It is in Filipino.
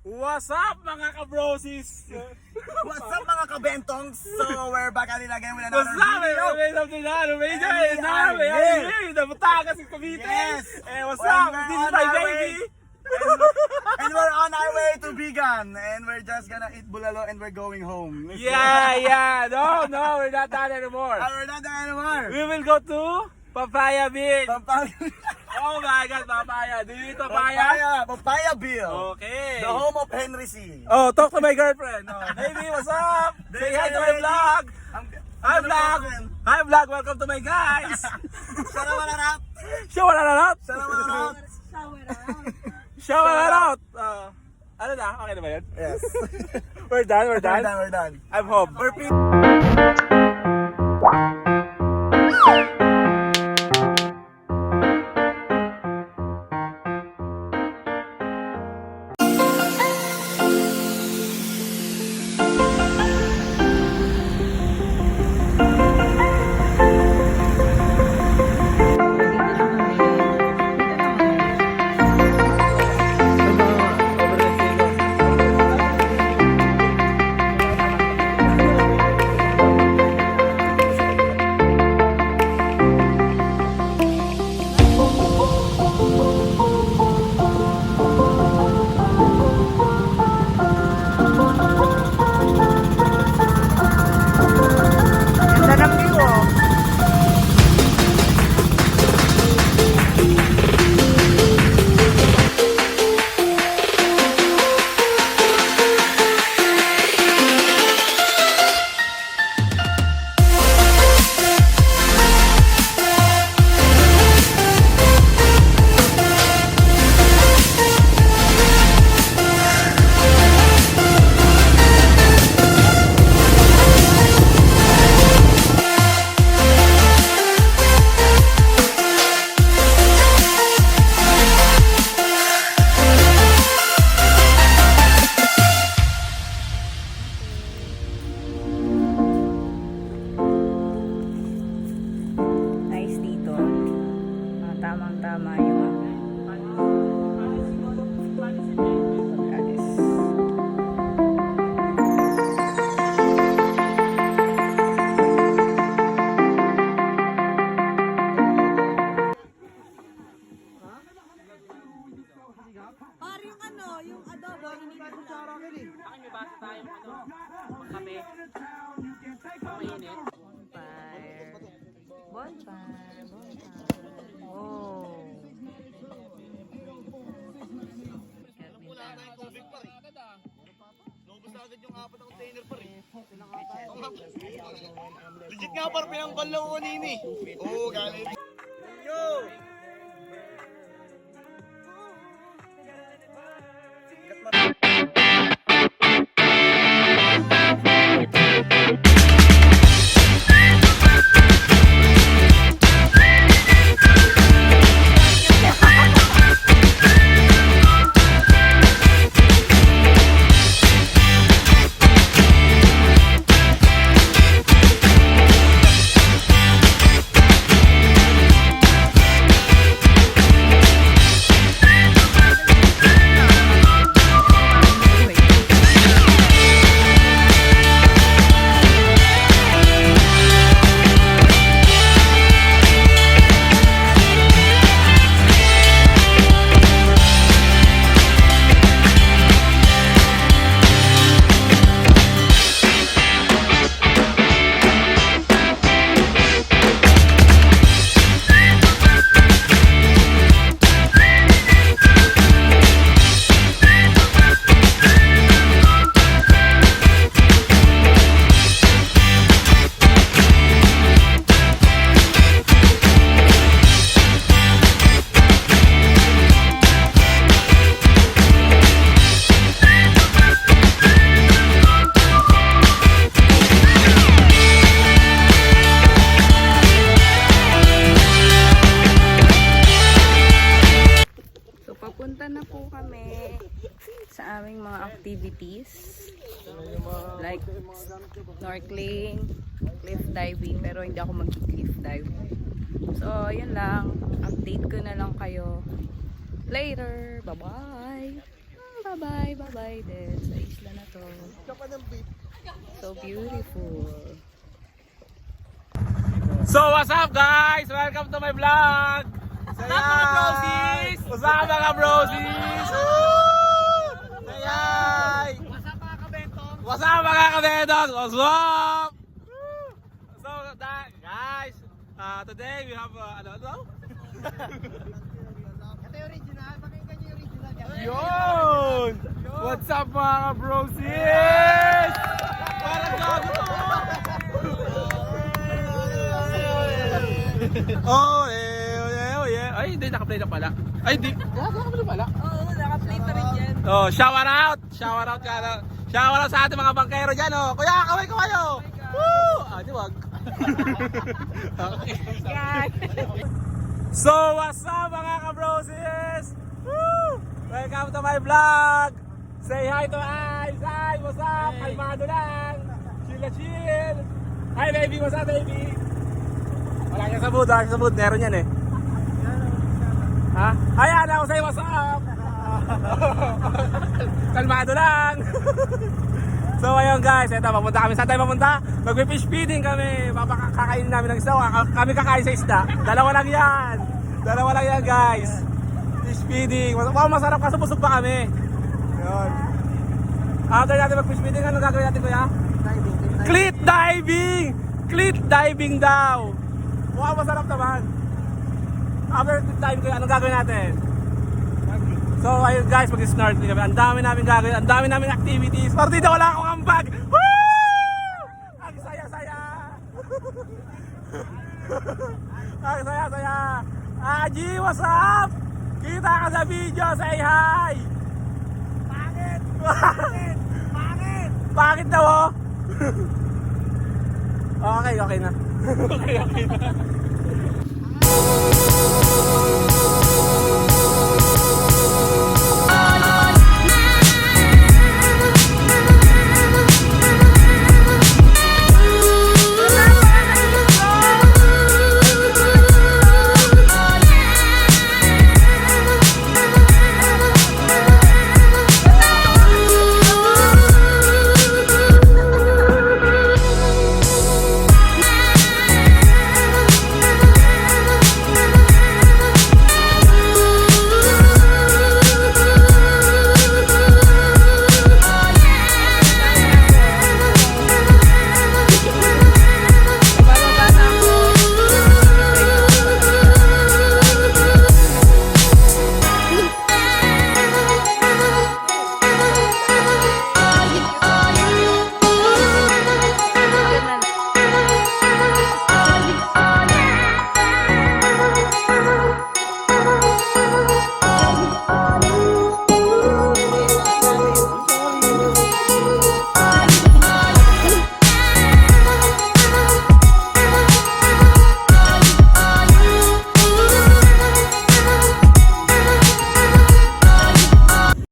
What's up mga kabrosis? What's up mga kabentongs? So we're back at it again with What's another up? video. Nabutakas yung Cavite. Yes. What's And up? we're This is on my our baby. And we're on our way to Bigan. And we're just gonna eat bulalo and we're going home. Let's go. Yeah. No, we're not done anymore. We're not there anymore. We will go to Papaya Beach. Papaya. Oh my God, Papaya. Do you eat papaya? Papaya Bill. Okay. The home of Henry C. Oh, talk to my girlfriend. Oh, baby, what's up? Say hi to my vlog. Hi vlog. Hi vlog. Welcome to my guys. Sharawalarap. Shower out. Sharawalarap. Shower out. Ano na? Okay na ba yun? Yes. We're done. We're done. I'm home. We're Nice dito. Tamang-tama yung pagkalis. Parang yung ano, yung adobo, hindi ko kutsara ka rin. Akin may basa tayong kape. Mainit. Bonfire. Oh. Wala tayong tubig pa rin. Naubos na agad yung 4 na container pa rin. Legit nga parang pinangbal lang ako nini. Oo, galit. Yo! Papunta na po kami sa aming mga activities like snorkeling, cliff diving, pero hindi ako mag-cliff dive. So, yun lang. Update ko na lang kayo later. Bye-bye! bye-bye din sa isla na to. So beautiful. So what's up guys? Welcome to my vlog! Say hi! What's up mga brosies? Say hi! What's up mga kabentong? What's up? So guys, today we have ano? Ito yung original. Pakinggan nyo yung original. Yun! What's up mga brosies? Parang gago to! Oh, yeah. Ay, hindi, naka-play na pala. Ay, hindi. Naka-play na pala. Oo, naka-play pa rin yan. Oh, shower out! Shower out ka na. Shower out sa ating mga bangkero dyan, oh. Kuya, kaway ko kayo! Woo! Ah, di wag. Okay. Yan. So, what's up mga kabroses? Woo! Welcome to my vlog! Say hi to Ice! Hi! What's up? Kalmado lang! Chill! Hi baby! What's up baby? Wala kang sabud, meron yan eh. Ha? Ayan ako sa'yo, what's up? Kalmado lang! So ayun guys, eto papunta kami. Saan tayo papunta? Mag-fish feeding kami. Kakainin namin ng isda. Kami kakain sa isda. Dalawa lang yan guys. Fish feeding. Wow, masarap kasi busog pa kami. Ayun. After natin mag-fish feeding, ano gagawin natin kuya? Clit diving daw. Wow, masarap naman. After clit diving kuya, ano gagawin natin? So ayun guys, mag-snorkeling kami. Ang dami namin gagawin, ang dami namin activities. Partida wala akong ambag. Woo! Ang saya-saya. Ang saya-saya. Aji, what's up? Kita ka sa video, say hi. Pangit daw oh. Okay na. Okay na.